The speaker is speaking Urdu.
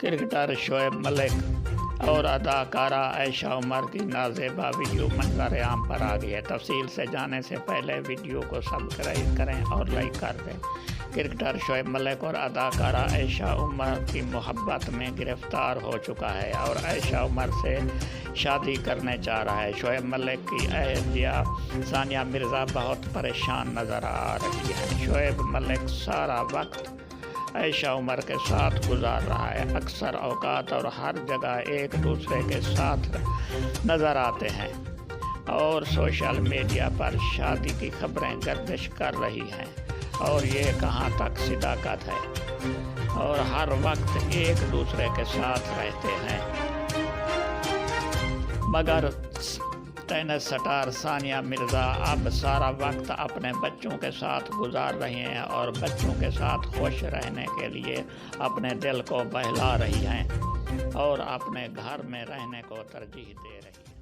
کرکٹر شعیب ملک اور اداکارہ عائشہ عمر کی نازیبا ویڈیو منظر عام پر آ گئی ہے۔ تفصیل سے جانے سے پہلے ویڈیو کو سبسکرائب کریں اور لائک کر دیں۔ کرکٹر شعیب ملک اور اداکارہ عائشہ عمر کی محبت میں گرفتار ہو چکا ہے اور عائشہ عمر سے شادی کرنے چاہ رہا ہے۔ شعیب ملک کی اہلیہ ثانیہ مرزا بہت پریشان نظر آ رہی ہے۔ شعیب ملک سارا وقت عائشہ عمر کے ساتھ گزار رہا ہے، اکثر اوقات اور ہر جگہ ایک دوسرے کے ساتھ نظر آتے ہیں اور سوشل میڈیا پر شادی کی خبریں گردش کر رہی ہیں اور یہ کہاں تک صداقت ہے اور ہر وقت ایک دوسرے کے ساتھ رہتے ہیں۔ مگر ٹینس سٹار ثانیہ مرزا اب سارا وقت اپنے بچوں کے ساتھ گزار رہی ہیں اور بچوں کے ساتھ خوش رہنے کے لیے اپنے دل کو بہلا رہی ہیں اور اپنے گھر میں رہنے کو ترجیح دے رہی ہیں۔